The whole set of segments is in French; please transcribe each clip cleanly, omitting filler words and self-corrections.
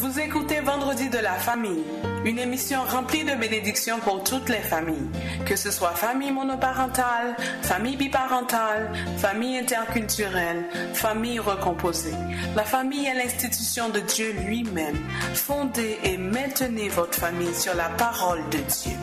Vous écoutez Vendredi de la famille, une émission remplie de bénédictions pour toutes les familles, que ce soit famille monoparentale, famille biparentale, famille interculturelle, famille recomposée. La famille est l'institution de Dieu lui-même. Fondez et maintenez votre famille sur la parole de Dieu.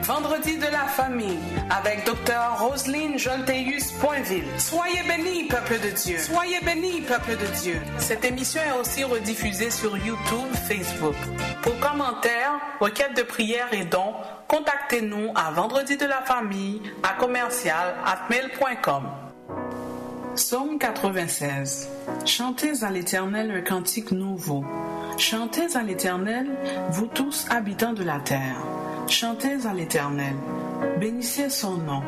Vendredi de la famille avec Dr. Roselyne Jolteus-Poinville. Soyez bénis, peuple de Dieu. Soyez bénis, peuple de Dieu. Cette émission est aussi rediffusée sur YouTube, Facebook. Pour commentaires, requêtes de prière et dons, contactez-nous à vendredi de la famille à commercial@mail.com. Psaume 96. Chantez à l'Éternel un cantique nouveau. Chantez à l'Éternel, vous tous habitants de la terre. Chantez à l'Éternel, bénissez son nom,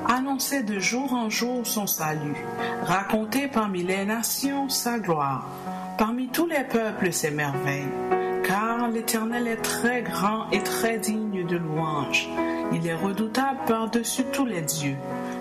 annoncez de jour en jour son salut, racontez parmi les nations sa gloire, parmi tous les peuples ses merveilles. Car l'Éternel est très grand et très digne de louange. Il est redoutable par-dessus tous les dieux,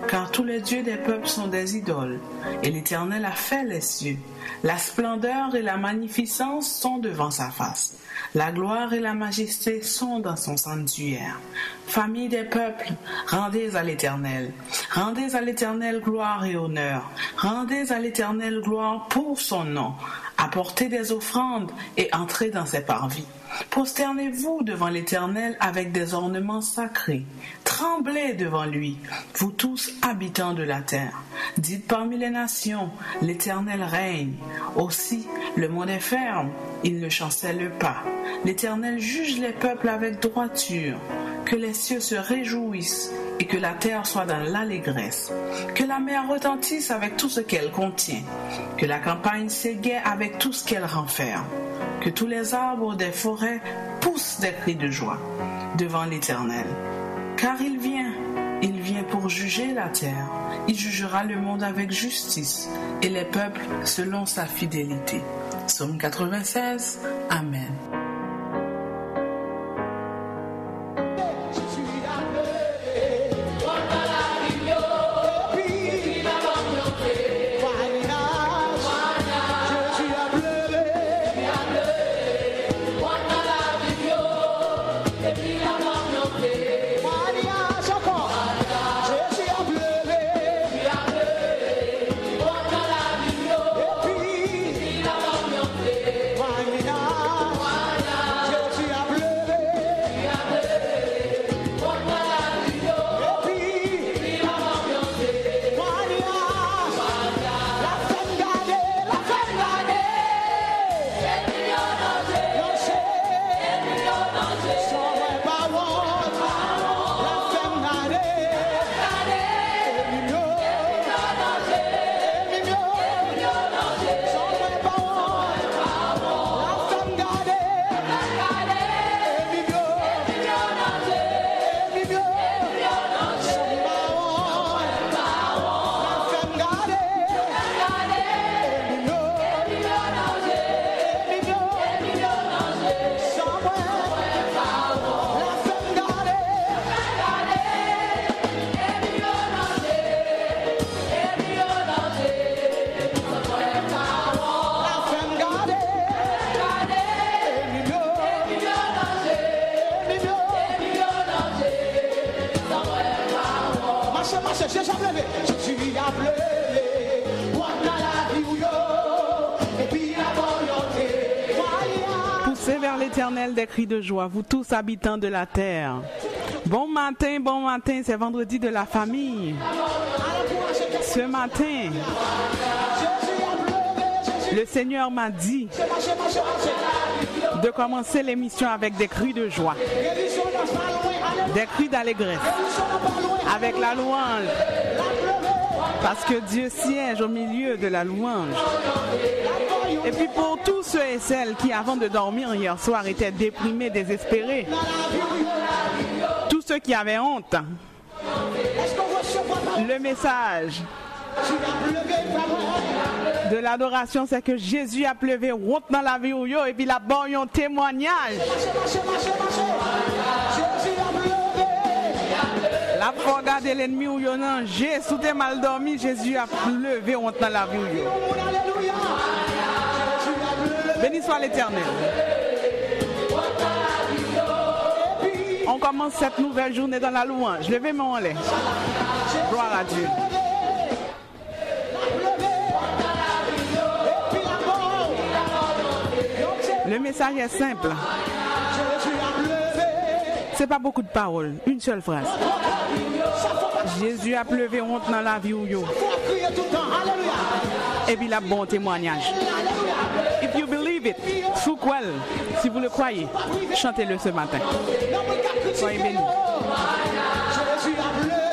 car tous les dieux des peuples sont des idoles, et l'Éternel a fait les cieux. La splendeur et la magnificence sont devant sa face. La gloire et la majesté sont dans son sanctuaire. Famille des peuples, rendez à l'Éternel. Rendez à l'Éternel gloire et honneur. Rendez à l'Éternel gloire pour son nom. Apportez des offrandes et entrez dans ses parvis. Prosternez-vous devant l'Éternel avec des ornements sacrés. Tremblez devant lui, vous tous habitants de la terre. Dites parmi les nations, l'Éternel règne. Aussi, le monde est ferme, il ne chancelle pas. L'Éternel juge les peuples avec droiture. Que les cieux se réjouissent et que la terre soit dans l'allégresse. Que la mer retentisse avec tout ce qu'elle contient. Que la campagne s'égaie avec tout ce qu'elle renferme. Que tous les arbres des forêts poussent des cris de joie devant l'Éternel. Car il vient pour juger la terre. Il jugera le monde avec justice et les peuples selon sa fidélité. Psaume 96, Amen. Poussez vers l'Éternel des cris de joie, vous tous habitants de la terre. Bon matin, c'est vendredi de la famille. Ce matin, le Seigneur m'a dit de commencer l'émission avec des cris de joie, des cris d'allégresse, avec la louange, parce que Dieu siège au milieu de la louange. Et puis pour tous ceux et celles qui, avant de dormir hier soir, étaient déprimés, désespérés, tous ceux qui avaient honte, le message de l'adoration, c'est que Jésus a pleuvé honte dans la vie et puis la bon un témoignage. La fois regarder l'ennemi ou yon ange, sous tes mal dormi, Jésus a levé honte dans la vie. Béni soit l'Éternel. On commence cette nouvelle journée dans la louange. Levez mon lait. Gloire à Dieu. Le message est simple. C'est pas beaucoup de paroles, une seule phrase. Jésus a pleuvé honte dans la vie ou yo. Et puis il a bon témoignage. If you believe it, well, si vous le croyez, chantez-le ce matin. Soyez bénis. Jésus a pleuvé.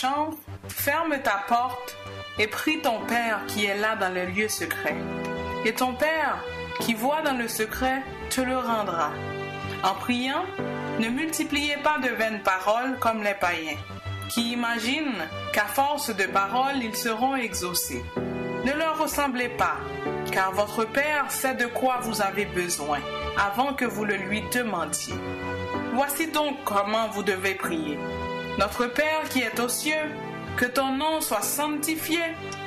Chambre, ferme ta porte et prie ton Père qui est là dans le lieu secret. Et ton Père qui voit dans le secret te le rendra. En priant, ne multipliez pas de vaines paroles comme les païens, qui imaginent qu'à force de paroles ils seront exaucés. Ne leur ressemblez pas, car votre Père sait de quoi vous avez besoin avant que vous le lui demandiez. Voici donc comment vous devez prier. Notre Père qui est aux cieux, que ton nom soit sanctifié,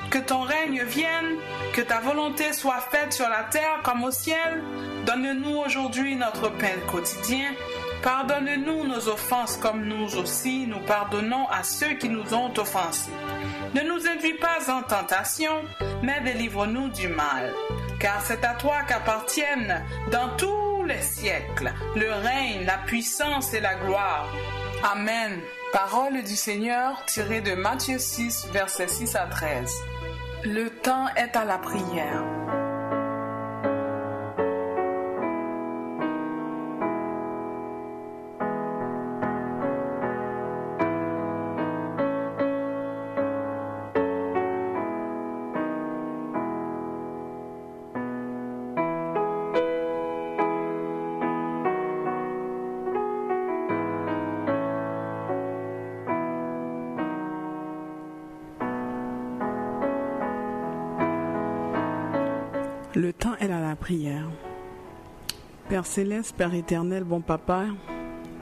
que ton règne vienne, que ta volonté soit faite sur la terre comme au ciel. Donne-nous aujourd'hui notre pain quotidien. Pardonne-nous nos offenses comme nous aussi nous pardonnons à ceux qui nous ont offensés. Ne nous induis pas en tentation, mais délivre-nous du mal. Car c'est à toi qu'appartiennent dans tous les siècles le règne, la puissance et la gloire. Amen. Parole du Seigneur tirée de Matthieu 6, versets 6 à 13. Le temps est à la prière. Le temps est à la prière. Père Céleste, Père éternel, bon Papa,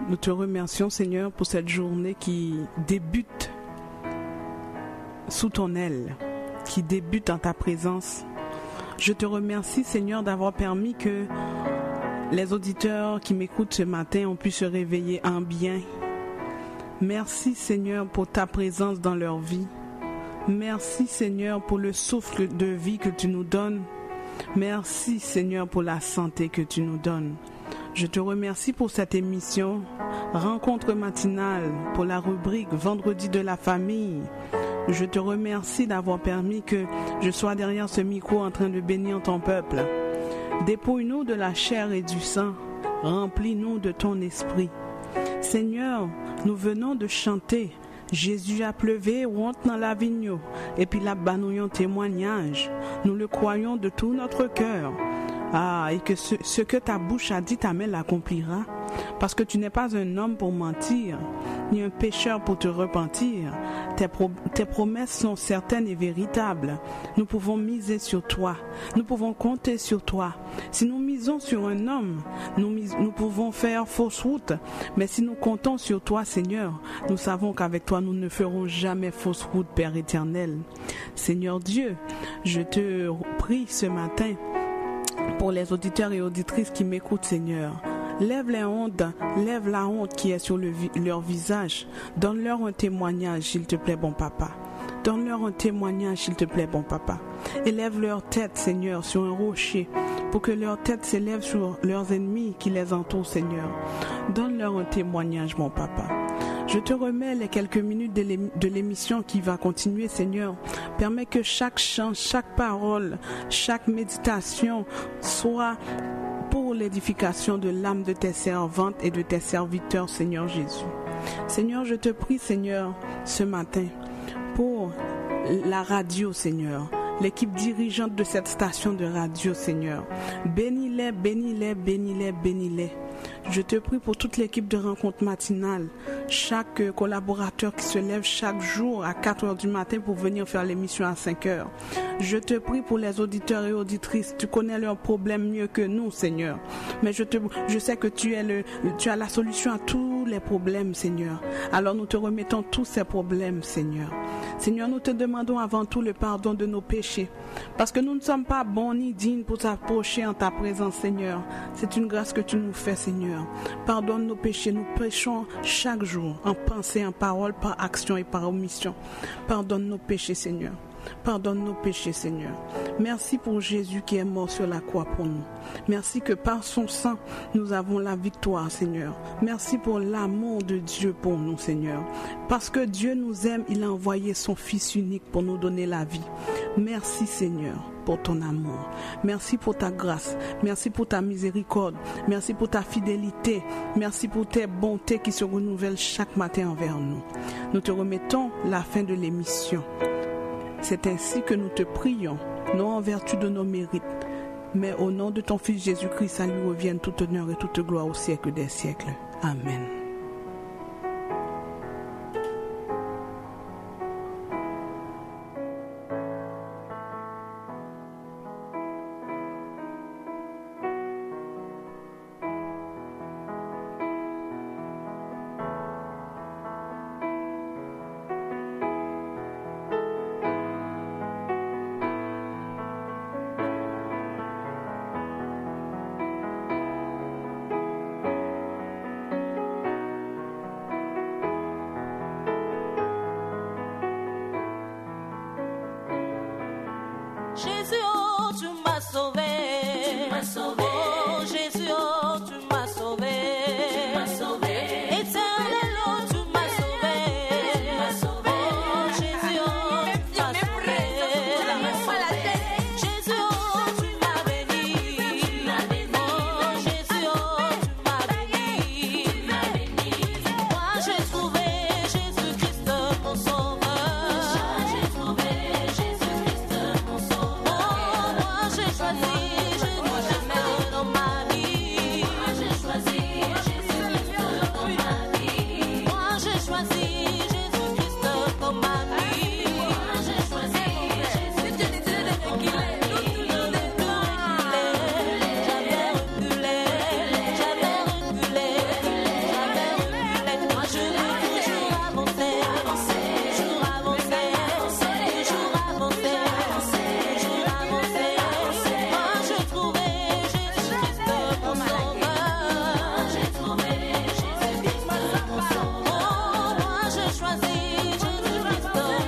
nous te remercions, Seigneur, pour cette journée qui débute sous ton aile, qui débute en ta présence. Je te remercie, Seigneur, d'avoir permis que les auditeurs qui m'écoutent ce matin ont pu se réveiller en bien. Merci, Seigneur, pour ta présence dans leur vie. Merci, Seigneur, pour le souffle de vie que tu nous donnes. Merci, Seigneur, pour la santé que tu nous donnes. Je te remercie pour cette émission, rencontre matinale, pour la rubrique Vendredi de la famille. Je te remercie d'avoir permis que je sois derrière ce micro en train de bénir ton peuple. Dépouille-nous de la chair et du sang, remplis-nous de ton esprit. Seigneur, nous venons de chanter Jésus a pleuvé, rentre dans la vigne, et puis là, nous témoignage. Nous le croyons de tout notre cœur. Et que ce que ta bouche a dit, ta main l'accomplira. Parce que tu n'es pas un homme pour mentir, ni un pécheur pour te repentir. Tes promesses sont certaines et véritables. Nous pouvons miser sur toi. Nous pouvons compter sur toi. Si nous misons sur un homme, nous pouvons faire fausse route. Mais si nous comptons sur toi, Seigneur, nous savons qu'avec toi, nous ne ferons jamais fausse route, Père éternel. Seigneur Dieu, je te prie ce matin pour les auditeurs et auditrices qui m'écoutent, Seigneur. Lève la honte qui est sur leur visage. Donne-leur un témoignage, s'il te plaît, bon Papa. Donne-leur un témoignage, s'il te plaît, bon Papa. Élève leur tête, Seigneur, sur un rocher, pour que leur tête s'élève sur leurs ennemis qui les entourent, Seigneur. Donne-leur un témoignage, mon Papa. Je te remets les quelques minutes de l'émission qui va continuer, Seigneur. Permets que chaque chant, chaque parole, chaque méditation soit pour l'édification de l'âme de tes servantes et de tes serviteurs, Seigneur Jésus. Seigneur, je te prie, Seigneur, ce matin, pour la radio, Seigneur, l'équipe dirigeante de cette station de radio, Seigneur. Bénis-les, bénis-les, bénis-les, bénis-les. Je te prie pour toute l'équipe de rencontre matinale, chaque collaborateur qui se lève chaque jour à 4 heures du matin pour venir faire l'émission à 5 heures. Je te prie pour les auditeurs et auditrices. Tu connais leurs problèmes mieux que nous, Seigneur. Mais je sais que tu as la solution à tous les problèmes, Seigneur. Alors nous te remettons tous ces problèmes, Seigneur. Seigneur, nous te demandons avant tout le pardon de nos péchés. Parce que nous ne sommes pas bons ni dignes pour t'approcher en ta présence, Seigneur. C'est une grâce que tu nous fais, Seigneur. Pardonne nos péchés. Nous péchons chaque jour, en pensée, en parole, par action et par omission. Pardonne nos péchés, Seigneur. Pardonne nos péchés, Seigneur. Merci pour Jésus qui est mort sur la croix pour nous. Merci que par son sang, nous avons la victoire, Seigneur. Merci pour l'amour de Dieu pour nous, Seigneur. Parce que Dieu nous aime, il a envoyé son Fils unique pour nous donner la vie. Merci, Seigneur, pour ton amour. Merci pour ta grâce. Merci pour ta miséricorde. Merci pour ta fidélité. Merci pour tes bontés qui se renouvellent chaque matin envers nous. Nous te remettons la fin de l'émission. C'est ainsi que nous te prions, non en vertu de nos mérites, mais au nom de ton Fils Jésus-Christ, à lui revienne tout honneur et toute gloire au siècle des siècles. Amen. Jésus, oh, tu m'as sauvé. Tu m'as sauvé. Oh, Jésus, oh, tu m'as sauvé. Tu m'as sauvé. Éternel, oh, tu m'as sauvé. Tu m'as sauvé. Oh, Jésus, oh, tu m'as sauvé. Jésus, oh, tu m'as béni. Oh, Jésus, oh, tu m'as béni. Moi, j'ai trouvé Jésus-Christ, mon sauveur. J'ai trouvé Jésus-Christ, mon sauveur. Moi, j'ai choisi Jésus-Christ dans ma vie. Moi, j'ai choisi Jésus-Christ dans ma vie. Moi, j'ai choisi Jésus-Christ comme ma vie. Moi, j'ai choisi Jésus-Christ comme ma vie. J'avais reculé. Moi, je veux toujours avancer. Toujours avancer. Toujours avancer. Toujours avancer. Moi, j'ai trouvé Jésus-Christ mon sauveur. J'ai trouvé Jésus-Christ mon sauveur. Oh, moi, j'ai choisi Jésus-Christ.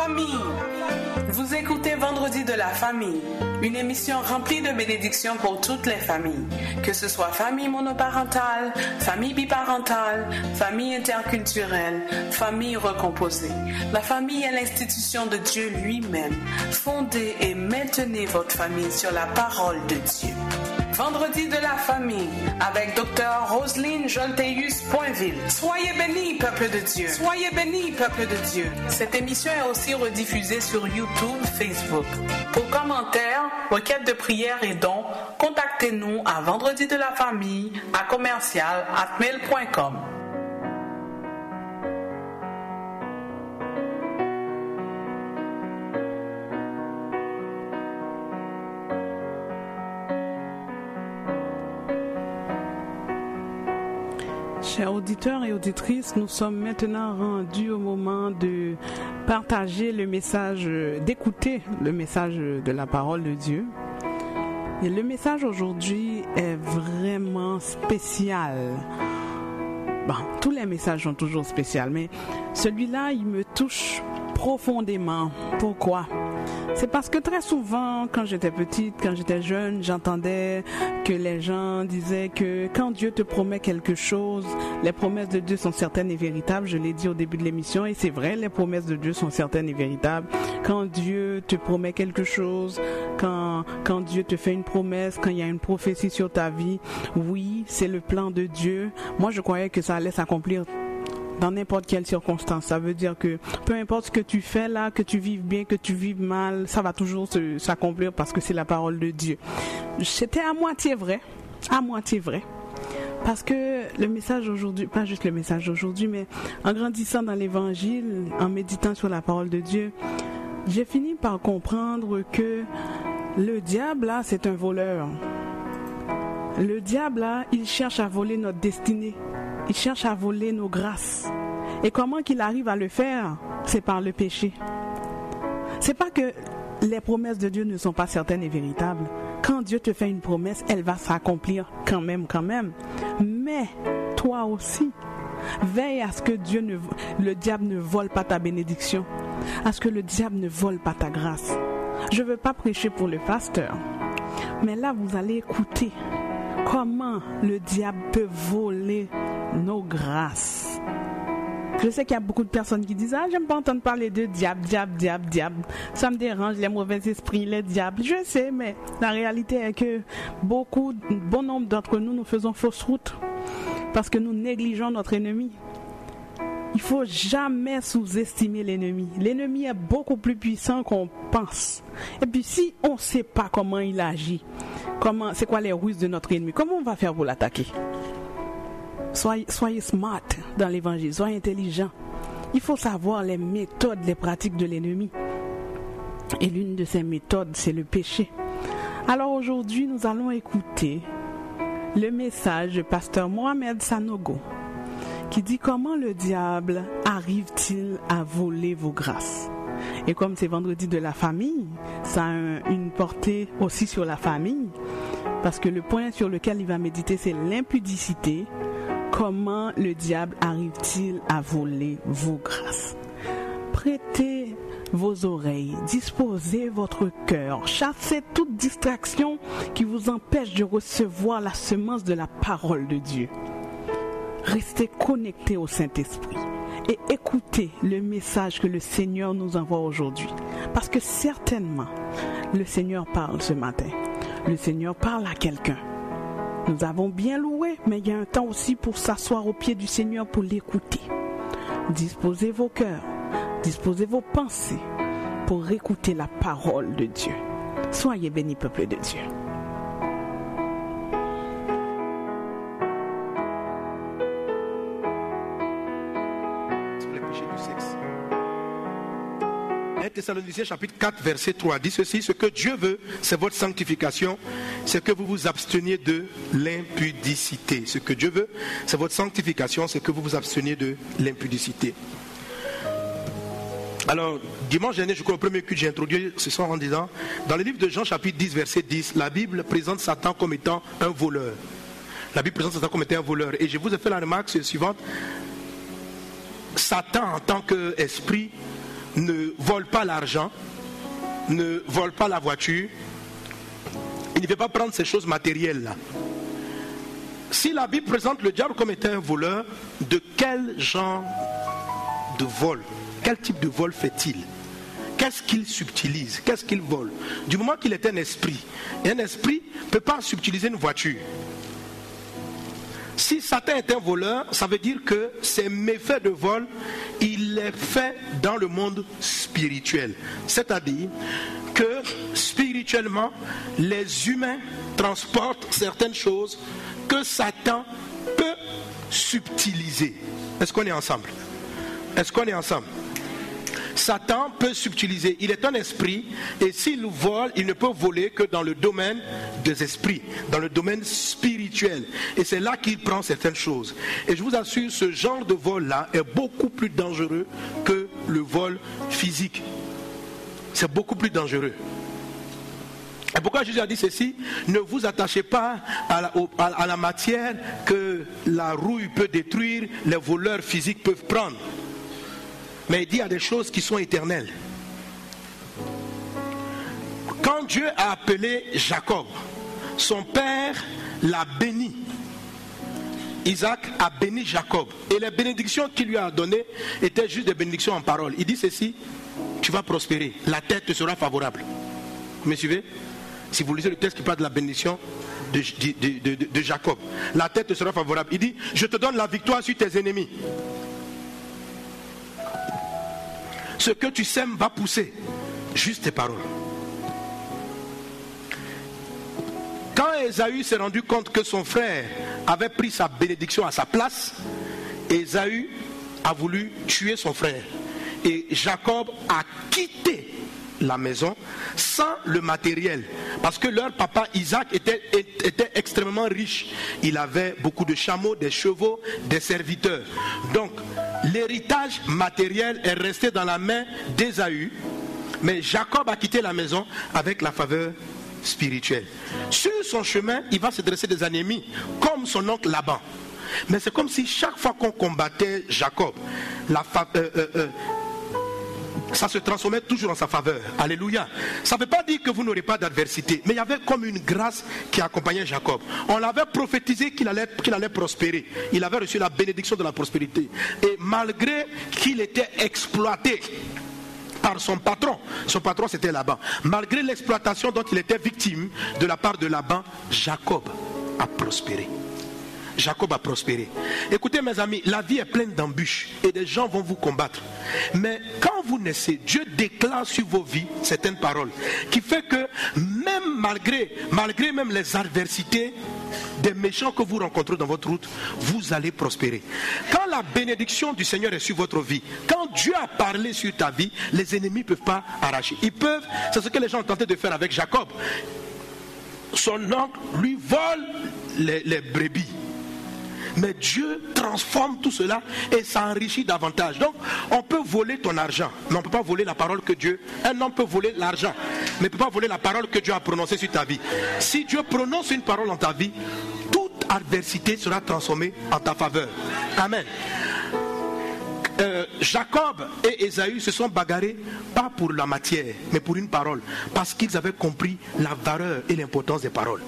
famille. Vous écoutez Vendredi de la famille, une émission remplie de bénédictions pour toutes les familles, que ce soit famille monoparentale, famille biparentale, famille interculturelle, famille recomposée. La famille est l'institution de Dieu lui-même. Fondez et maintenez votre famille sur la parole de Dieu. Vendredi de la famille avec Dr. Roselyne Jolteus-Poinville. Soyez bénis, peuple de Dieu. Soyez bénis, peuple de Dieu. Cette émission est aussi rediffusée sur YouTube, Facebook. Pour commentaires, requêtes de prière et dons, contactez-nous à vendredi de la famille à commercial@mail.com. Chers auditeurs et auditrices, nous sommes maintenant rendus au moment de partager le message, d'écouter le message de la parole de Dieu. Et le message aujourd'hui est vraiment spécial. Bon, tous les messages sont toujours spéciaux, mais celui-là, il me touche profondément. Pourquoi? C'est parce que très souvent, quand j'étais petite, quand j'étais jeune, j'entendais que les gens disaient que quand Dieu te promet quelque chose, les promesses de Dieu sont certaines et véritables. Je l'ai dit au début de l'émission et c'est vrai, les promesses de Dieu sont certaines et véritables. Quand Dieu te promet quelque chose, quand Dieu te fait une promesse, quand il y a une prophétie sur ta vie, oui, c'est le plan de Dieu. Moi, je croyais que ça allait s'accomplir dans n'importe quelle circonstance. Ça veut dire que peu importe ce que tu fais là, que tu vives bien, que tu vives mal, ça va toujours s'accomplir parce que c'est la parole de Dieu. C'était à moitié vrai. Parce que le message aujourd'hui, pas juste le message d'aujourd'hui, mais en grandissant dans l'évangile, en méditant sur la parole de Dieu, j'ai fini par comprendre que le diable là, c'est un voleur. Le diable là, il cherche à voler notre destinée. Il cherche à voler nos grâces. Et comment qu'il arrive à le faire? C'est par le péché. C'est pas que les promesses de Dieu ne sont pas certaines et véritables. Quand Dieu te fait une promesse, elle va s'accomplir quand même. Mais toi aussi, veille à ce que le diable ne vole pas ta bénédiction, à ce que le diable ne vole pas ta grâce. Je ne veux pas prêcher pour le pasteur, mais là vous allez écouter comment le diable peut voler nos grâces. Je sais qu'il y a beaucoup de personnes qui disent « Ah, j'aime pas entendre parler de diable. Ça me dérange, les mauvais esprits, les diables. » Je sais, mais la réalité est que bon nombre d'entre nous faisons fausse route parce que nous négligeons notre ennemi. Il ne faut jamais sous-estimer l'ennemi. L'ennemi est beaucoup plus puissant qu'on pense. Et puis si on ne sait pas comment il agit, c'est quoi les ruses de notre ennemi, comment on va faire pour l'attaquer? Soyez smart dans l'évangile, soyez intelligent. Il faut savoir les méthodes, les pratiques de l'ennemi. Et l'une de ces méthodes, c'est le péché. Alors aujourd'hui, nous allons écouter le message du pasteur Mohamed Sanogo qui dit comment le diable arrive-t-il à voler vos grâces. Et comme c'est vendredi de la famille, ça a une portée aussi sur la famille, parce que le point sur lequel il va méditer, c'est l'impudicité. Comment le diable arrive-t-il à voler vos grâces? Prêtez vos oreilles, disposez votre cœur, chassez toute distraction qui vous empêche de recevoir la semence de la parole de Dieu. Restez connectés au Saint-Esprit et écoutez le message que le Seigneur nous envoie aujourd'hui. Parce que certainement, le Seigneur parle ce matin. Le Seigneur parle à quelqu'un. Nous avons bien loué, mais il y a un temps aussi pour s'asseoir au pied du Seigneur pour l'écouter. Disposez vos cœurs, disposez vos pensées pour écouter la parole de Dieu. Soyez bénis, peuple de Dieu. Thessaloniciens chapitre 4 verset 3 dit ceci: ce que Dieu veut, c'est votre sanctification, c'est que vous vous absteniez de l'impudicité. Ce que Dieu veut, c'est votre sanctification, c'est que vous vous absteniez de l'impudicité. Alors, dimanche dernier, je crois au premier culte, j'ai introduit ce soir en disant, dans le livre de Jean chapitre 10 verset 10, la Bible présente Satan comme étant un voleur. La Bible présente Satan comme étant un voleur. Et je vous ai fait la remarque suivante: Satan en tant qu'esprit ne vole pas l'argent, ne vole pas la voiture. Il ne veut pas prendre ces choses matérielles-là. Si la Bible présente le diable comme étant un voleur, de quel genre de vol, quel type de vol fait-il? Qu'est-ce qu'il subtilise? Qu'est-ce qu'il vole? Du moment qu'il est un esprit, et un esprit ne peut pas subtiliser une voiture. Si Satan est un voleur, ça veut dire que ces méfaits de vol, il les fait dans le monde spirituel. C'est-à-dire que spirituellement, les humains transportent certaines choses que Satan peut subtiliser. Est-ce qu'on est ensemble? Est-ce qu'on est ensemble? Satan peut subtiliser. Il est un esprit et s'il vole, il ne peut voler que dans le domaine des esprits, dans le domaine spirituel. Et c'est là qu'il prend certaines choses. Et je vous assure, ce genre de vol-là est beaucoup plus dangereux que le vol physique. C'est beaucoup plus dangereux. Et pourquoi Jésus a dit ceci? Ne vous attachez pas à la matière que la rouille peut détruire, les voleurs physiques peuvent prendre. Mais il dit il y a des choses qui sont éternelles. Quand Dieu a appelé Jacob, son père l'a béni. Isaac a béni Jacob. Et les bénédictions qu'il lui a données étaient juste des bénédictions en parole. Il dit ceci: tu vas prospérer, la terre te sera favorable. Vous me suivez? Si vous lisez le texte qui parle de la bénédiction de Jacob, la terre te sera favorable. Il dit, je te donne la victoire sur tes ennemis. Ce que tu sèmes va pousser. Juste tes paroles. Quand Ésaü s'est rendu compte que son frère avait pris sa bénédiction à sa place, Ésaü a voulu tuer son frère. Et Jacob a quitté la maison sans le matériel. Parce que leur papa Isaac était extrêmement riche. Il avait beaucoup de chameaux, des chevaux, des serviteurs. Donc, l'héritage matériel est resté dans la main d'Ésaü. Mais Jacob a quitté la maison avec la faveur spirituelle. Sur son chemin, il va se dresser des ennemis, comme son oncle Laban. Mais c'est comme si chaque fois qu'on combattait Jacob, ça se transformait toujours en sa faveur. Alléluia. Ça ne veut pas dire que vous n'aurez pas d'adversité, mais il y avait comme une grâce qui accompagnait Jacob. On l'avait prophétisé qu'il allait prospérer. Il avait reçu la bénédiction de la prospérité. Et malgré qu'il était exploité par son patron c'était Laban. Malgré l'exploitation dont il était victime de la part de Laban, Jacob a prospéré. Jacob a prospéré. Écoutez mes amis, la vie est pleine d'embûches et des gens vont vous combattre. Mais quand vous naissez, Dieu déclare sur vos vies certaines paroles qui fait que même malgré même les adversités des méchants que vous rencontrez dans votre route, vous allez prospérer. Quand la bénédiction du Seigneur est sur votre vie, quand Dieu a parlé sur ta vie, les ennemis ne peuvent pas arracher. Ils peuvent, c'est ce que les gens ont tenté de faire avec Jacob. Son oncle lui vole les brebis. Mais Dieu transforme tout cela et s'enrichit davantage. Donc, on peut voler ton argent, mais on ne peut pas voler la parole que Dieu... Un homme peut voler l'argent, mais ne peut pas voler la parole que Dieu a prononcée sur ta vie. Si Dieu prononce une parole dans ta vie, toute adversité sera transformée en ta faveur. Amen. Jacob et Ésaü se sont bagarrés, pas pour la matière, mais pour une parole, parce qu'ils avaient compris la valeur et l'importance des paroles.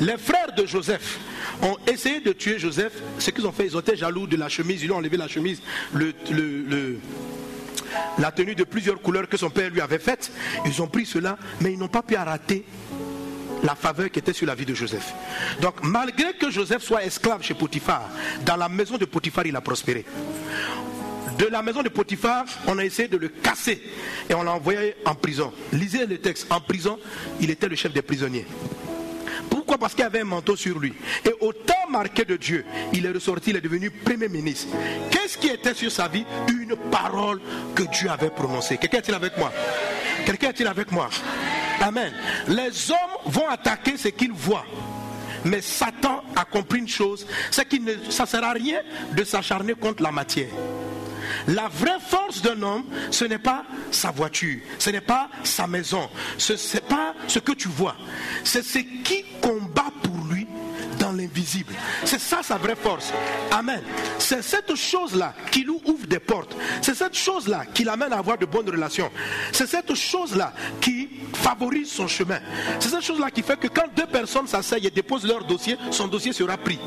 Les frères de Joseph ont essayé de tuer Joseph. Ce qu'ils ont fait, ils ont été jaloux de la chemise. Ils lui ont enlevé la chemise, la tenue de plusieurs couleurs que son père lui avait faite. Ils ont pris cela, mais ils n'ont pas pu arrêter la faveur qui était sur la vie de Joseph. Donc malgré que Joseph soit esclave chez Potiphar, dans la maison de Potiphar il a prospéré. De la maison de Potiphar, on a essayé de le casser et on l'a envoyé en prison. Lisez le texte. En prison, il était le chef des prisonniers. Pourquoi? Parce qu'il avait un manteau sur lui. Et au temps marqué de Dieu, il est ressorti, il est devenu premier ministre. Qu'est-ce qui était sur sa vie? Une parole que Dieu avait prononcée. Quelqu'un est-il avec moi? Quelqu'un est-il avec moi? Amen. Les hommes vont attaquer ce qu'ils voient. Mais Satan a compris une chose, c'est que ça ne sert à rien de s'acharner contre la matière. La vraie force d'un homme, ce n'est pas sa voiture, ce n'est pas sa maison, ce n'est pas ce que tu vois, c'est ce qui combat pour lui dans l'intimité l'invisible. C'est ça sa vraie force. Amen. C'est cette chose-là qui lui ouvre des portes. C'est cette chose-là qui l'amène à avoir de bonnes relations. C'est cette chose-là qui favorise son chemin. C'est cette chose-là qui fait que quand deux personnes s'asseyent et déposent leur dossier, son dossier sera pris.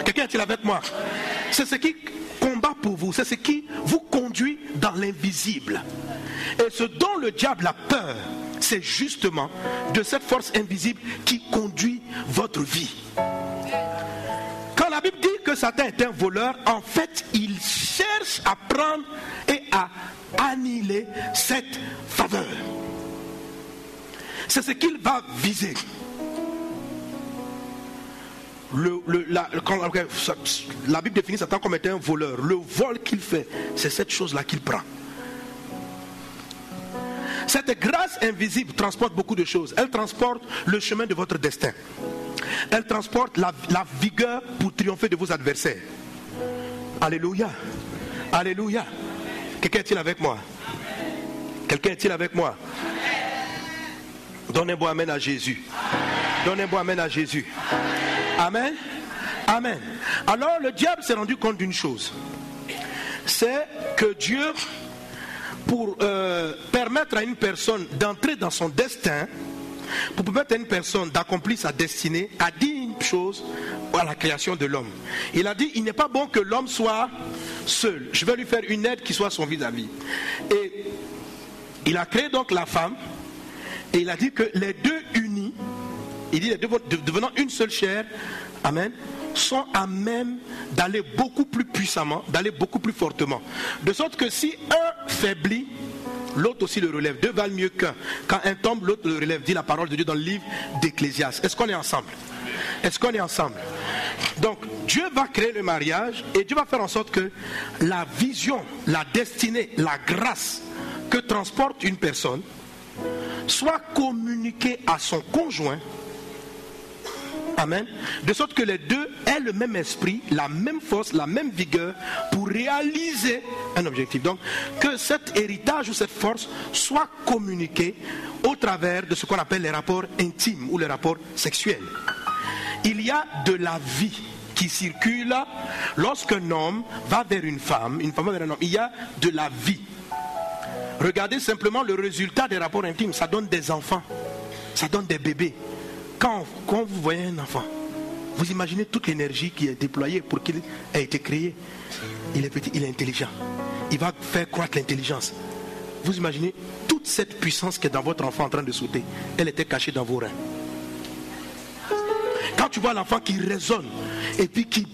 Quelqu'un est-il avec moi? C'est ce qui combat pour vous. C'est ce qui vous conduit dans l'invisible. Et ce dont le diable a peur, c'est justement de cette force invisible qui conduit votre vie. Quand la Bible dit que Satan est un voleur, en fait, il cherche à prendre et à annihiler cette faveur. C'est ce qu'il va viser. La Bible définit Satan comme étant un voleur. Le vol qu'il fait, c'est cette chose-là qu'il prend. Cette grâce invisible transporte beaucoup de choses. Elle transporte le chemin de votre destin. Elle transporte la vigueur pour triompher de vos adversaires. Alléluia. Alléluia. Quelqu'un est-il avec moi? Quelqu'un est-il avec moi? Donnez un bon amen à Jésus. Donnez un bon amen à Jésus. Amen. Amen. Alors le diable s'est rendu compte d'une chose. C'est que Dieu, pour permettre à une personne d'entrer dans son destin, pour permettre à une personne d'accomplir sa destinée, a dit une chose à la création de l'homme. Il a dit, il n'est pas bon que l'homme soit seul. Je vais lui faire une aide qui soit son vis-à-vis. Et il a créé donc la femme. Et il a dit que les deux unis, il dit les deux devenant une seule chair, amen, sont à même d'aller beaucoup plus puissamment, d'aller beaucoup plus fortement. De sorte que si un faiblit, l'autre aussi le relève. Deux valent mieux qu'un. Quand un tombe, l'autre le relève, dit la parole de Dieu dans le livre d'Ecclésiaste. Est-ce qu'on est ensemble? Est-ce qu'on est ensemble? Donc Dieu va créer le mariage et Dieu va faire en sorte que la vision, la destinée, la grâce que transporte une personne soit communiquée à son conjoint. Amen. De sorte que les deux aient le même esprit, la même force, la même vigueur pour réaliser un objectif. Donc, que cet héritage ou cette force soit communiquée au travers de ce qu'on appelle les rapports intimes ou les rapports sexuels. Il y a de la vie qui circule lorsqu'un homme va vers une femme va vers un homme. Il y a de la vie. Regardez simplement le résultat des rapports intimes. Ça donne des enfants, ça donne des bébés. Quand vous voyez un enfant, vous imaginez toute l'énergie qui est déployée pour qu'il ait été créé. Il est petit, il est intelligent. Il va faire croître l'intelligence. Vous imaginez toute cette puissance qui est dans votre enfant en train de sauter. Elle était cachée dans vos reins. Quand tu vois l'enfant qui raisonne et puis qui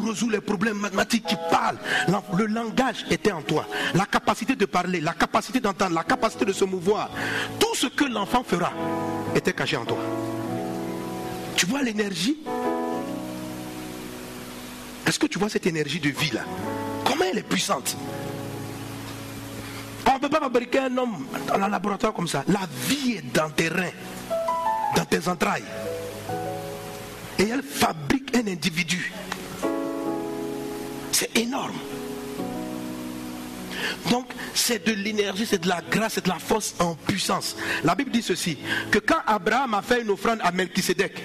résout les problèmes mathématiques, qui parle, le langage était en toi. La capacité de parler, la capacité d'entendre, la capacité de se mouvoir, tout ce que l'enfant fera était caché en toi. Tu vois l'énergie? Est-ce que tu vois cette énergie de vie là? Comment elle est puissante? On ne peut pas fabriquer un homme dans un laboratoire comme ça. La vie est dans tes reins, dans tes entrailles. Et elle fabrique un individu. C'est énorme. Donc c'est de l'énergie, c'est de la grâce, c'est de la force en puissance. La Bible dit ceci, que quand Abraham a fait une offrande à Melchisédek,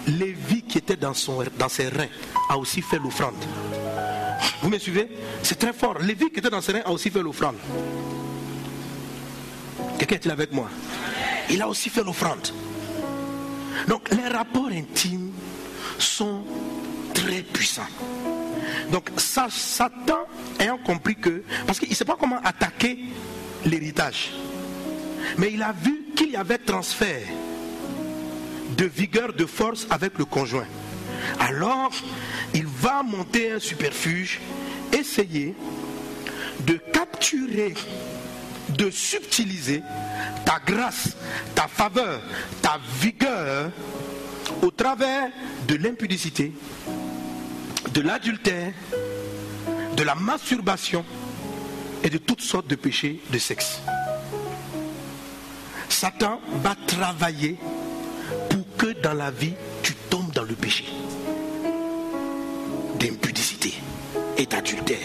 Lévi qui était dans ses reins a aussi fait l'offrande. Vous me suivez? C'est très fort. Lévi qui était dans ses reins a aussi fait l'offrande. Quelqu'un est-il avec moi? Il a aussi fait l'offrande. Donc les rapports intimes sont très puissants. Donc Satan ayant compris que, parce qu'il ne sait pas comment attaquer l'héritage, mais il a vu qu'il y avait transfert de vigueur, de force avec le conjoint. Alors il va monter un subterfuge, essayer de capturer, de subtiliser ta grâce, ta faveur, ta vigueur au travers de l'impudicité, de l'adultère, de la masturbation et de toutes sortes de péchés de sexe. Satan va travailler pour que dans la vie tu tombes dans le péché d'impudicité et d'adultère.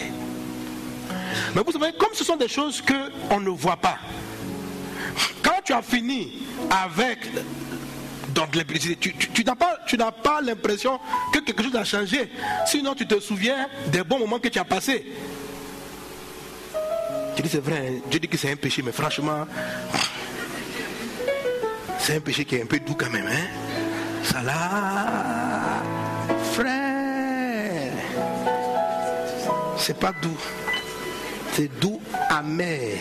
Mais vous savez, comme ce sont des choses qu'on ne voit pas, quand tu as fini avec Donc tu n'as pas l'impression que quelque chose a changé. Sinon tu te souviens des bons moments que tu as passés. Tu dis c'est vrai, Dieu dit que c'est un péché, mais franchement, c'est un péché qui est un peu doux quand même. Hein? Ça là, frère, c'est pas doux. C'est doux, amer.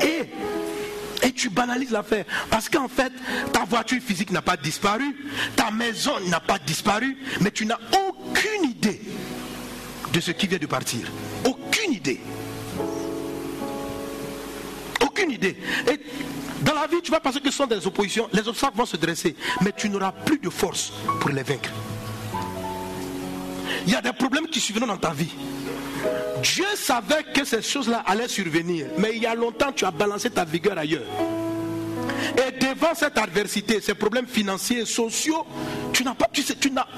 Et tu banalises l'affaire. Parce qu'en fait, ta voiture physique n'a pas disparu, ta maison n'a pas disparu, mais tu n'as aucune idée de ce qui vient de partir. Aucune idée. Aucune idée. Et dans la vie, tu vas penser que ce sont des oppositions, les obstacles vont se dresser, mais tu n'auras plus de force pour les vaincre. Il y a des problèmes qui surviennent dans ta vie. Dieu savait que ces choses-là allaient survenir, mais il y a longtemps tu as balancé ta vigueur ailleurs. Et devant cette adversité, ces problèmes financiers et sociaux, tu n'as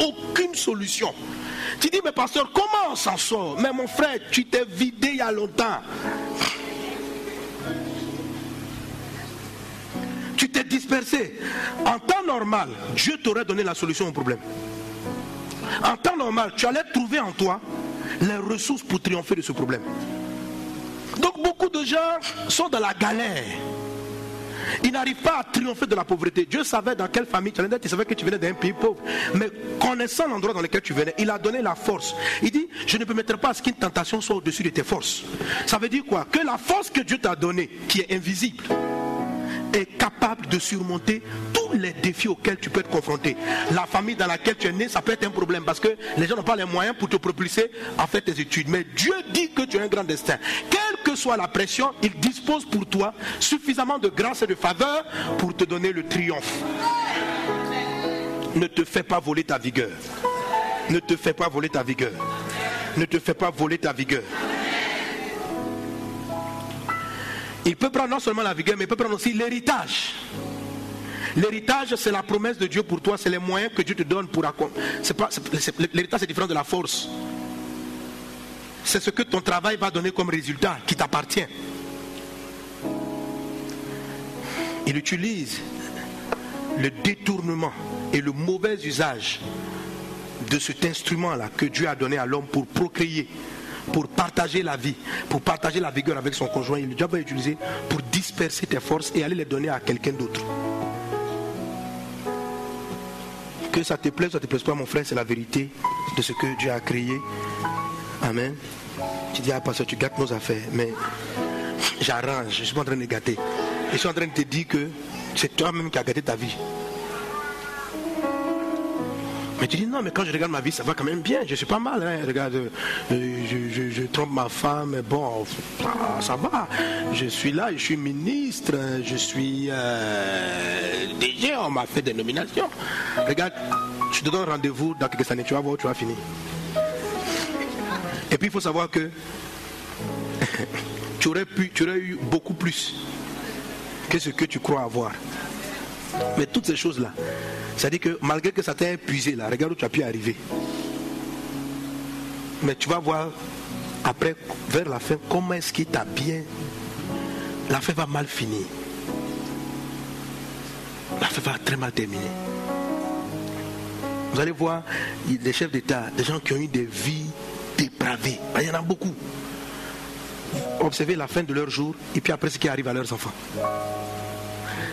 aucune solution. Tu dis, mais pasteur, comment on s'en sort? Mais mon frère, tu t'es vidé il y a longtemps. Tu t'es dispersé. En temps normal, Dieu t'aurait donné la solution au problème. En temps normal, tu allais trouver en toi les ressources pour triompher de ce problème. Donc beaucoup de gens sont dans la galère. Ils n'arrivent pas à triompher de la pauvreté. Dieu savait dans quelle famille tu allais, il savait que tu venais d'un pays pauvre. Mais connaissant l'endroit dans lequel tu venais, il a donné la force. Il dit, je ne permettrai pas à ce qu'une tentation soit au-dessus de tes forces. Ça veut dire quoi? Que la force que Dieu t'a donnée, qui est invisible, est capable de surmonter tous les défis auxquels tu peux être confronté. La famille dans laquelle tu es né, ça peut être un problème parce que les gens n'ont pas les moyens pour te propulser à faire tes études. Mais Dieu dit que tu as un grand destin. Quelle que soit la pression, il dispose pour toi suffisamment de grâce et de faveur pour te donner le triomphe. Ne te fais pas voler ta vigueur. Ne te fais pas voler ta vigueur. Ne te fais pas voler ta vigueur. Il peut prendre non seulement la vigueur, mais il peut prendre aussi l'héritage. L'héritage, c'est la promesse de Dieu pour toi, c'est les moyens que Dieu te donne pour accomplir. L'héritage, c'est différent de la force. C'est ce que ton travail va donner comme résultat, qui t'appartient. Il utilise le détournement et le mauvais usage de cet instrument-là que Dieu a donné à l'homme pour procréer, pour partager la vie, pour partager la vigueur avec son conjoint. Il va utiliser pour disperser tes forces et aller les donner à quelqu'un d'autre. Que ça te plaise ou ça te plaise pas, mon frère, c'est la vérité de ce que Dieu a créé. Amen. Tu dis, ah pasteur, tu gâtes nos affaires, mais j'arrange, je ne suis pas en train de gâter. Je suis en train de te dire que c'est toi-même qui as gâté ta vie. Mais tu dis non, mais quand je regarde ma vie, ça va quand même bien, je suis pas mal, hein. Regarde, je trompe ma femme, mais bon, ça va, je suis là, je suis ministre, je suis DG, on m'a fait des nominations. Regarde, je te donne rendez-vous dans quelques années, tu vas voir où tu vas finir. Et puis il faut savoir que tu aurais eu beaucoup plus que ce que tu crois avoir. Mais toutes ces choses-là, c'est-à-dire que malgré que ça t'ait épuisé là, regarde où tu as pu arriver. Mais tu vas voir après, vers la fin, comment est-ce qu'il t'a bien. La fin va mal finir. La fin va très mal terminer. Vous allez voir des chefs d'État, des gens qui ont eu des vies dépravées. Il y en a beaucoup. Observez la fin de leur jour et puis après ce qui arrive à leurs enfants.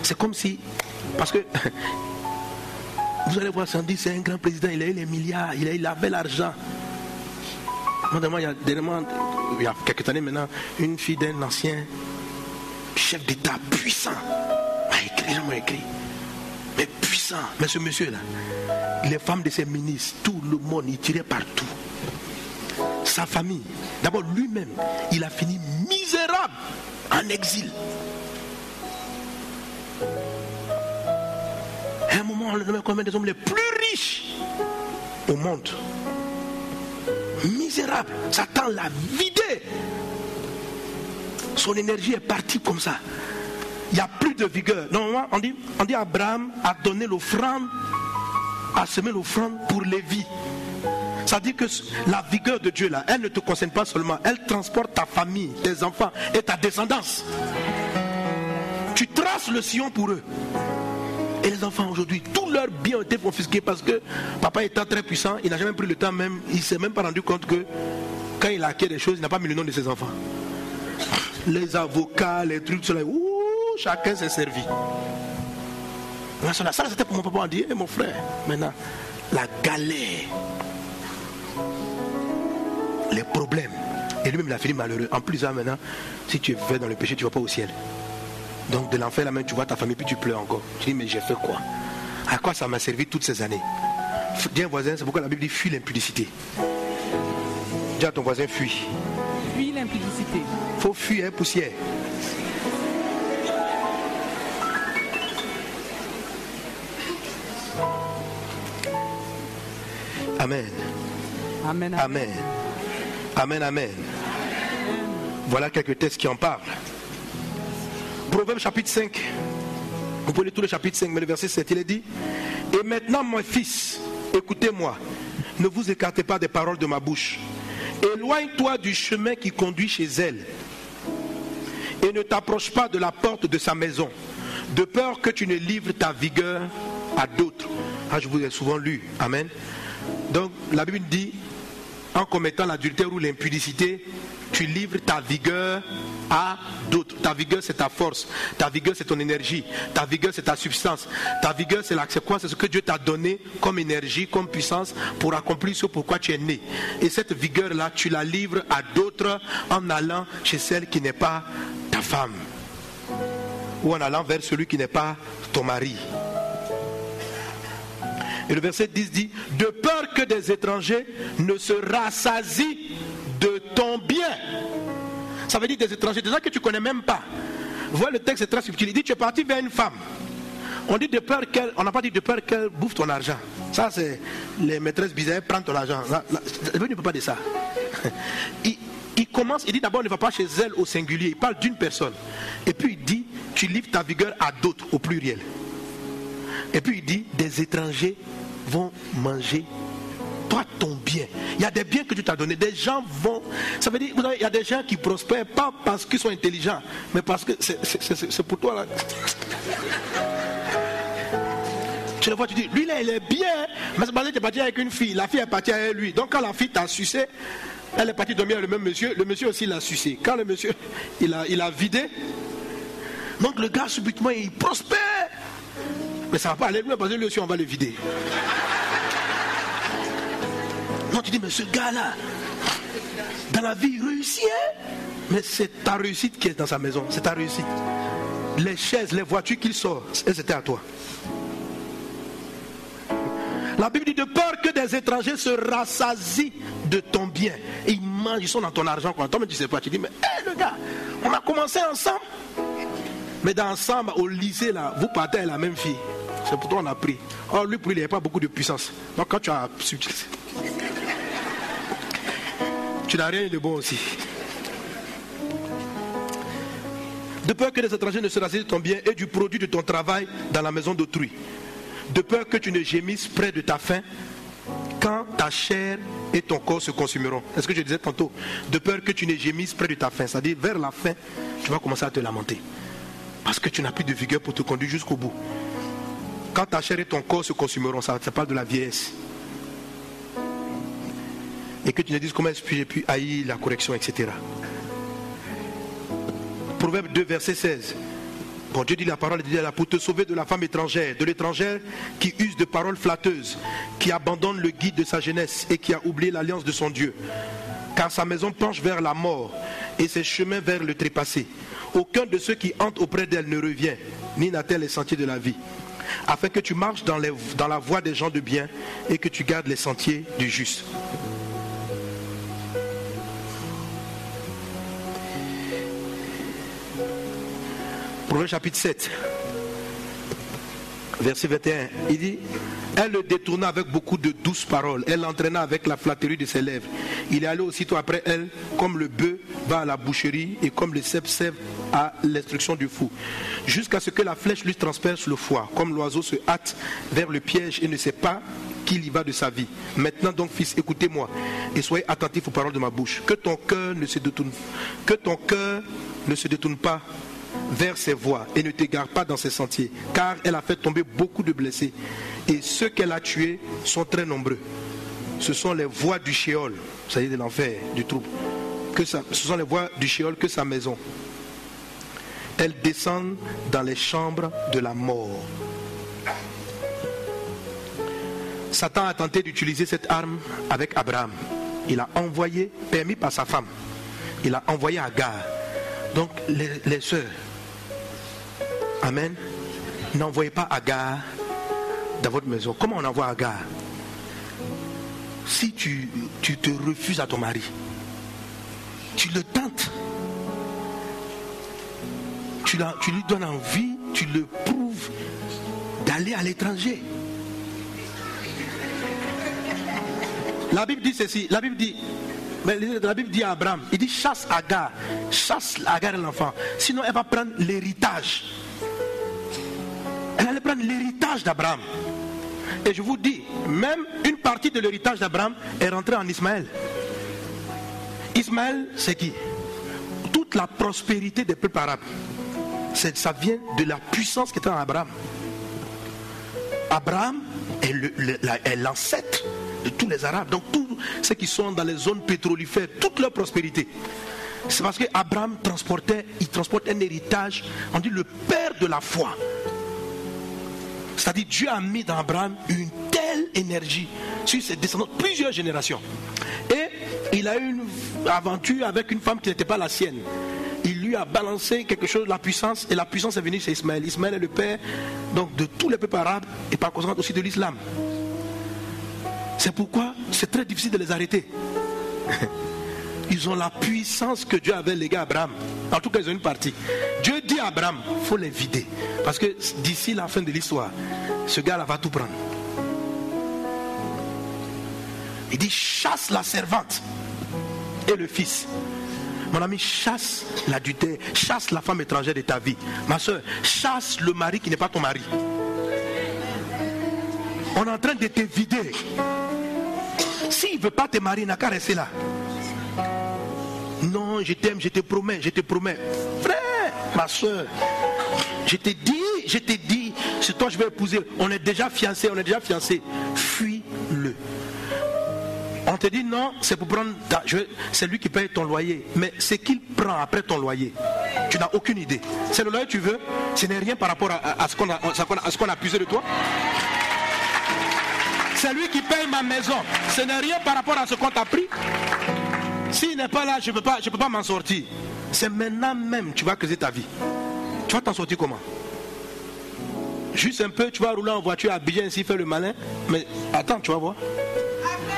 C'est comme si, parce que vous allez voir, Sandy, c'est un grand président, il a eu les milliards, il avait l'argent. Il y a quelques années maintenant, une fille d'un ancien chef d'État puissant m'a écrit, les gens m'ont écrit, mais puissant. Mais ce monsieur-là, les femmes de ses ministres, tout le monde, il tirait partout. Sa famille, d'abord lui-même, il a fini misérable en exil. À un moment, on le nommait comme un des hommes les plus riches au monde. Misérable, Satan l'a vidé. Son énergie est partie comme ça. Il n'y a plus de vigueur. Normalement, on dit Abraham a donné l'offrande, a semé l'offrande pour Lévi. Ça dit que la vigueur de Dieu là, elle ne te concerne pas seulement, elle transporte ta famille, tes enfants et ta descendance. Tu traces le sillon pour eux. Et les enfants aujourd'hui, tous leurs biens ont été confisqués parce que papa étant très puissant, il n'a jamais pris le temps même, il ne s'est même pas rendu compte que quand il a acquis des choses, il n'a pas mis le nom de ses enfants. Les avocats, les trucs, chacun s'est servi. Ça c'était pour mon papa, on dit, mon frère, maintenant, la galère, les problèmes. Et lui-même, il a fini malheureux. En plus, maintenant, si tu es dans le péché, tu ne vas pas au ciel. Donc de l'enfer, là même, tu vois ta famille, puis tu pleures encore. Tu dis, mais j'ai fait quoi? À quoi ça m'a servi toutes ces années? Dis à un voisin, c'est pourquoi la Bible dit, fuis l'impudicité. Dis à ton voisin, fuis. Fuis l'impudicité. Il faut fuir, poussière. Amen. Amen. Amen. Amen, amen. Voilà quelques textes qui en parlent. Proverbe chapitre 5. Vous pouvez lire tout le chapitre 5, mais le verset 7, il est dit: et maintenant, mon fils, écoutez-moi, ne vous écartez pas des paroles de ma bouche. Éloigne-toi du chemin qui conduit chez elle, et ne t'approche pas de la porte de sa maison, de peur que tu ne livres ta vigueur à d'autres. Ah, je vous ai souvent lu. Amen. Donc, la Bible dit, en commettant l'adultère ou l'impudicité, tu livres ta vigueur à d'autres. Ta vigueur, c'est ta force. Ta vigueur, c'est ton énergie. Ta vigueur, c'est ta substance. Ta vigueur, c'est quoi? C'est ce que Dieu t'a donné comme énergie, comme puissance pour accomplir ce pourquoi tu es né. Et cette vigueur-là, tu la livres à d'autres en allant chez celle qui n'est pas ta femme. Ou en allant vers celui qui n'est pas ton mari. Et le verset 10 dit: de peur que des étrangers ne se rassasient de ton bien. Ça veut dire des étrangers, des gens que tu ne connais même pas. Vous voyez, le texte est très subtil. Il dit: tu es parti vers une femme. On dit de peur qu'elle, on n'a pas dit de peur qu'elle bouffe ton argent. Ça, c'est les maîtresses bizarres, prennent ton argent. Il ne peut pas dire ça. Il commence, il dit d'abord ne va pas chez elle au singulier. Il parle d'une personne. Et puis il dit: tu livres ta vigueur à d'autres au pluriel. Et puis il dit: des étrangers vont manger toi ton bien. Il y a des biens que tu t'as donné. Des gens vont. Ça veut dire, vous savez, il y a des gens qui prospèrent pas parce qu'ils sont intelligents, mais parce que c'est pour toi là. Tu le vois, tu dis, lui là il est bien, mais c'est parce que tu es parti avec une fille. La fille est partie avec lui. Donc quand la fille t'a sucé, elle est partie dormir avec le même monsieur. Le monsieur aussi l'a sucé. Quand le monsieur il a vidé, donc le gars subitement il prospère. Mais ça ne va pas aller loin parce que lui aussi on va le vider. Non, tu dis, mais ce gars-là, dans la vie, il réussit. Mais c'est ta réussite qui est dans sa maison. C'est ta réussite. Les chaises, les voitures qu'il sort, elles étaient à toi. La Bible dit: de peur que des étrangers se rassasient de ton bien. Et ils mangent, ils sont dans ton argent. Quand toi, tu ne sais pas, tu dis, mais le gars, on a commencé ensemble. Mais dans ensemble, au lycée, là, vous partez avec la même fille. C'est pour toi qu'on a pris. Or, lui, pour lui, il n'y a pas beaucoup de puissance. Donc, quand tu as subtilisé, tu n'as rien eu de bon aussi. De peur que les étrangers ne se rassasient de ton bien et du produit de ton travail dans la maison d'autrui. De peur que tu ne gémisses près de ta faim quand ta chair et ton corps se consumeront. C'est ce que je disais tantôt. De peur que tu ne gémisses près de ta faim. C'est-à-dire, vers la fin, tu vas commencer à te lamenter. Parce que tu n'as plus de vigueur pour te conduire jusqu'au bout. Quand ta chair et ton corps se consumeront, ça parle de la vieillesse. Et que tu ne dises comment est-ce que j'ai pu haïr la correction, etc. Proverbe 2, verset 16. Bon, Dieu dit la parole, il dit là, pour te sauver de la femme étrangère, de l'étrangère qui use de paroles flatteuses, qui abandonne le guide de sa jeunesse et qui a oublié l'alliance de son Dieu. Car sa maison penche vers la mort et ses chemins vers le trépassé. Aucun de ceux qui entrent auprès d'elle ne revient, ni n'atteint les sentiers de la vie. Afin que tu marches dans la voie des gens de bien et que tu gardes les sentiers du juste. Proverbe chapitre 7, verset 21, il dit: elle le détourna avec beaucoup de douces paroles, elle l'entraîna avec la flatterie de ses lèvres. Il est allé aussitôt après elle, comme le bœuf va à la boucherie et comme le cep sève à l'instruction du fou, jusqu'à ce que la flèche lui transperce le foie, comme l'oiseau se hâte vers le piège et ne sait pas qu'il y va de sa vie. Maintenant donc, fils, écoutez-moi et soyez attentifs aux paroles de ma bouche. Que ton cœur ne se détourne pas vers ses voies et ne t'égare pas dans ses sentiers, car elle a fait tomber beaucoup de blessés, et ceux qu'elle a tués sont très nombreux. Ce sont les voies du Sheol, c'est-à-dire de l'enfer, du trouble. Ce sont les voies du Sheol que sa maison. Elles descendent dans les chambres de la mort. Satan a tenté d'utiliser cette arme avec Abraham. Il a envoyé, permis par sa femme, il a envoyé Agar. Donc les sœurs, amen, n'envoyez pas Agar dans votre maison. Comment on envoie Agar? Si tu te refuses à ton mari, tu le tentes, tu lui donnes envie, tu le prouves d'aller à l'étranger. La Bible dit ceci, la Bible dit à Abraham, il dit chasse Agar et l'enfant, sinon elle va prendre l'héritage. Elle allait prendre l'héritage d'Abraham. Et je vous dis, même une partie de l'héritage d'Abraham est rentrée en Ismaël. Ismaël, c'est qui? Toute la prospérité des peuples arabes, ça vient de la puissance qui était en Abraham. Abraham est l'ancêtre de tous les Arabes. Donc tous ceux qui sont dans les zones pétrolifères, toute leur prospérité, c'est parce qu'Abraham transporte un héritage, on dit le père de la foi. C'est-à-dire Dieu a mis dans Abraham une telle énergie sur ses descendants, plusieurs générations. Et il a eu une aventure avec une femme qui n'était pas la sienne. Il lui a balancé quelque chose, la puissance, et la puissance est venue chez Ismaël. Ismaël est le père donc, de tous les peuples arabes et par conséquent aussi de l'islam. C'est pourquoi c'est très difficile de les arrêter. Ils ont la puissance que Dieu avait léguée à Abraham. En tout cas, ils ont une partie. Dieu dit à Abraham, il faut les vider. Parce que d'ici la fin de l'histoire, ce gars-là va tout prendre. Il dit, chasse la servante et le fils. Mon ami, chasse l'adultère, chasse la femme étrangère de ta vie. Ma soeur, chasse le mari qui n'est pas ton mari. On est en train de te vider. S'il ne veut pas te marier, il n'a qu'à rester là. Non, je t'aime, je te promets, je te promets. Frère, ma soeur, je t'ai dit, c'est toi que je vais épouser. On est déjà fiancés, Fuis-le. On te dit non, c'est pour prendre, c'est lui qui paye ton loyer. Mais c'est qu'il prend après ton loyer. Tu n'as aucune idée. C'est le loyer que tu veux. Ce n'est rien par rapport à ce qu'on a accusé de toi. C'est lui qui paye ma maison. Ce n'est rien par rapport à ce qu'on t'a pris. S'il n'est pas là, je ne peux pas m'en sortir. C'est maintenant même que tu vas creuser ta vie. Tu vas t'en sortir comment? Juste un peu, tu vas rouler en voiture à Abidjan ainsi, faire le malin. Mais attends, tu vas voir.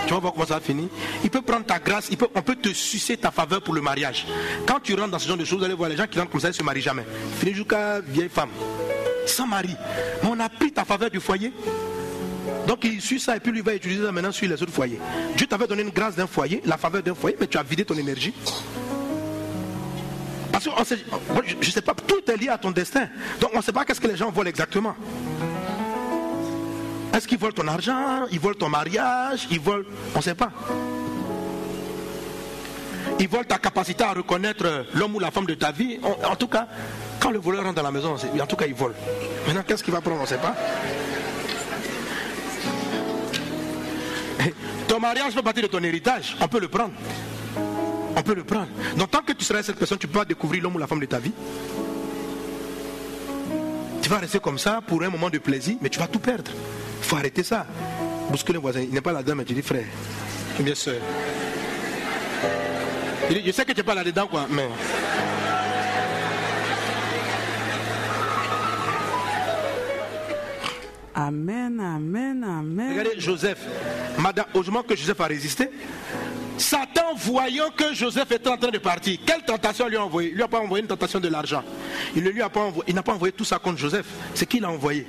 Tu vas voir comment ça va finir. Il peut prendre ta grâce, on peut te sucer ta faveur pour le mariage. Quand tu rentres dans ce genre de choses, vous allez voir les gens qui rentrent comme ça, ils ne se marient jamais. Finis jusqu'à vieille femme, sans mari. Mais on a pris ta faveur du foyer. Donc il suit ça et puis lui va utiliser ça maintenant sur les autres foyers. Dieu t'avait donné une grâce d'un foyer, la faveur d'un foyer, mais tu as vidé ton énergie. Parce que je ne sais pas, tout est lié à ton destin. Donc on ne sait pas qu'est-ce que les gens volent exactement. Est-ce qu'ils volent ton argent? Ils volent ton mariage? Ils volent... On ne sait pas. Ils volent ta capacité à reconnaître l'homme ou la femme de ta vie. En tout cas, quand le voleur rentre dans la maison, en tout cas, il vole. Maintenant, qu'est-ce qu'il va prendre? On ne sait pas. Ton mariage fait partie de ton héritage. On peut le prendre. On peut le prendre. Donc, tant que tu seras cette personne, tu peux pas découvrir l'homme ou la femme de ta vie. Tu vas rester comme ça pour un moment de plaisir, mais tu vas tout perdre. Il faut arrêter ça. Bousculer le voisin, il n'est pas là-dedans, mais tu dis frère, bien sûr. Il dit, je sais que tu n'es pas là-dedans, quoi, mais. Amen, amen, amen. Regardez Joseph. Heureusement que Joseph a résisté. Satan, voyant que Joseph était en train de partir, quelle tentation lui a envoyé? Il ne lui a pas envoyé une tentation de l'argent. Il n'a pas envoyé tout ça contre Joseph. C'est qui l'a envoyé?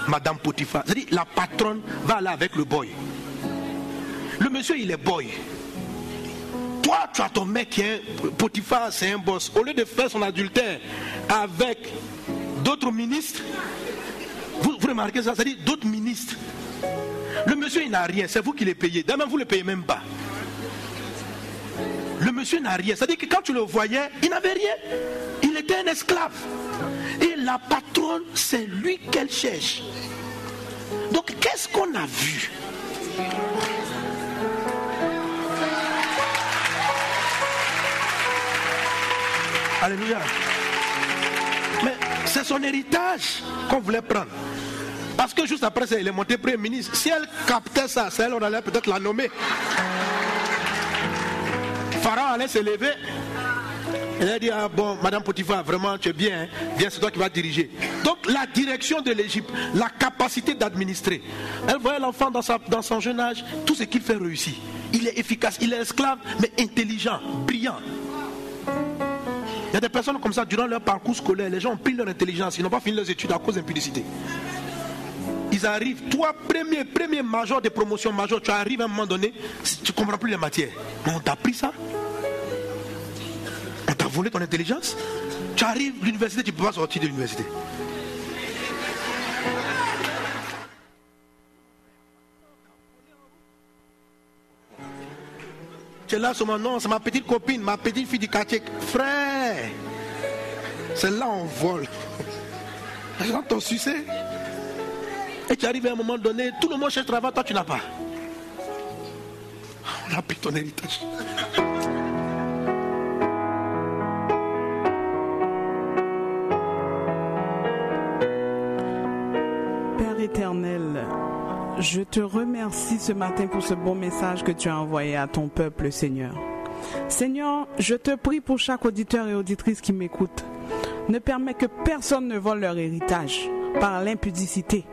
Madame Potiphar. C'est-à-dire la patronne va aller avec le boy. Le monsieur, il est boy. Toi, tu as ton mec qui est Potiphar, c'est un boss. Au lieu de faire son adultère avec d'autres ministres, vous remarquez ça? C'est-à-dire d'autres ministres. Le monsieur, il n'a rien. C'est vous qui les payez. D'ailleurs, vous ne le payez même pas. Le monsieur n'a rien. C'est-à-dire que quand tu le voyais, il n'avait rien. Il était un esclave. Et la patronne, c'est lui qu'elle cherche. Donc, qu'est-ce qu'on a vu? Alléluia. Mais c'est son héritage qu'on voulait prendre. Parce que juste après ça, il est monté premier ministre. Si elle captait ça, c'est elle, on allait peut-être la nommer. Pharaon allait se lever. Elle a dit, ah bon, Madame Potiphar, vraiment tu es bien, hein? Viens, c'est toi qui vas diriger. Donc la direction de l'Égypte, la capacité d'administrer. Elle voyait l'enfant dans son jeune âge, tout ce qu'il fait réussit. Il est efficace, il est esclave, mais intelligent, brillant. Il y a des personnes comme ça, durant leur parcours scolaire, les gens ont pris leur intelligence, ils n'ont pas fini leurs études à cause d'impudicité. Ils arrivent, toi, premier major de promotion major, tu arrives à un moment donné, tu ne comprends plus les matières. Mais on t'a appris ça? On t'a volé ton intelligence? Tu arrives à l'université, tu ne peux pas sortir de l'université. Tu es là seulement, non, c'est ma petite copine, ma petite fille du quartier. Frère, c'est là on vole. Les gens t'ont sucé. Et tu arrives à un moment donné, tout le monde cherche travail, toi tu n'as pas. On a pris ton héritage. Père éternel, je te remercie ce matin pour ce bon message que tu as envoyé à ton peuple, Seigneur. Seigneur, je te prie pour chaque auditeur et auditrice qui m'écoute. Ne permets que personne ne vole leur héritage par l'impudicité.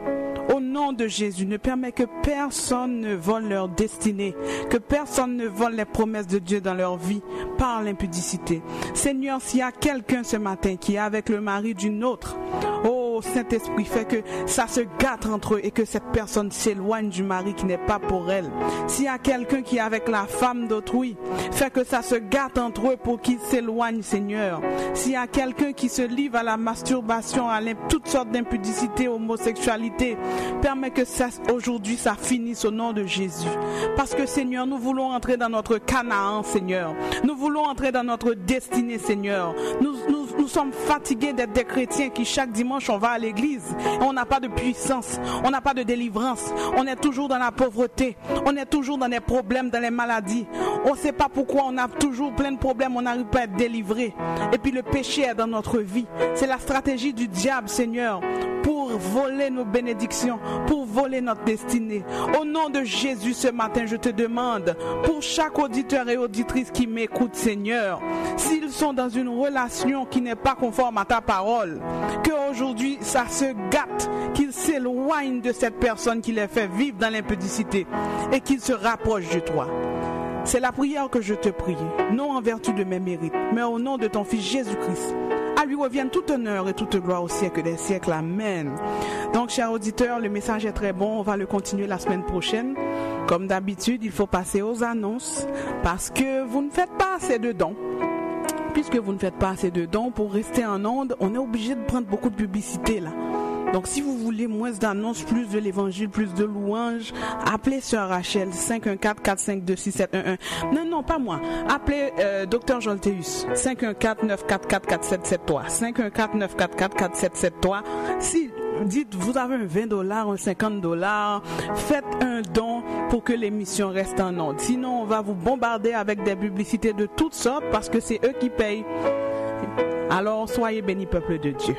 Au nom de Jésus, ne permets que personne ne vole leur destinée, que personne ne vole les promesses de Dieu dans leur vie par l'impudicité. Seigneur, s'il y a quelqu'un ce matin qui est avec le mari d'une autre, oh Saint-Esprit, fais que ça se gâte entre eux et que cette personne s'éloigne du mari qui n'est pas pour elle. S'il y a quelqu'un qui est avec la femme d'autrui, fais que ça se gâte entre eux pour qu'ils s'éloignent, Seigneur. S'il y a quelqu'un qui se livre à la masturbation, à toutes sortes d'impudicité, homosexualité, permets que ça, aujourd'hui, ça finisse au nom de Jésus. Parce que, Seigneur, nous voulons entrer dans notre Canaan, Seigneur. Nous voulons entrer dans notre destinée, Seigneur. Nous sommes fatigués d'être des chrétiens qui, chaque dimanche, on va à l'église. Et on n'a pas de puissance. On n'a pas de délivrance. On est toujours dans la pauvreté. On est toujours dans les problèmes, dans les maladies. On ne sait pas pourquoi on a toujours plein de problèmes. On n'arrive pas à être délivré. Et puis, le péché est dans notre vie. C'est la stratégie du diable, Seigneur, pour voler nos bénédictions, pour voler notre destinée. Au nom de Jésus, ce matin, je te demande, pour chaque auditeur et auditrice qui m'écoute, Seigneur, s'ils sont dans une relation qui n'est pas conforme à ta parole, qu'aujourd'hui, ça se gâte, qu'ils s'éloignent de cette personne qui les fait vivre dans l'impudicité et qu'ils se rapprochent de toi. C'est la prière que je te prie, non en vertu de mes mérites, mais au nom de ton Fils Jésus-Christ. À lui revienne tout honneur et toute gloire au siècle des siècles. Amen. Donc, chers auditeurs, le message est très bon. On va le continuer la semaine prochaine. Comme d'habitude, il faut passer aux annonces parce que vous ne faites pas assez de dons. Puisque vous ne faites pas assez de dons, pour rester en onde, on est obligé de prendre beaucoup de publicité là. Donc, si vous voulez moins d'annonces, plus de l'évangile, plus de louanges, appelez Sœur Rachel, 514-452-6711. Non, pas moi. Appelez Dr Jolteus, 514-944-4773. 514-944-4773. Si dites, vous avez un $20, un $50, faites un don pour que l'émission reste en onde. Sinon, on va vous bombarder avec des publicités de toutes sortes parce que c'est eux qui payent. Alors, soyez bénis, peuple de Dieu.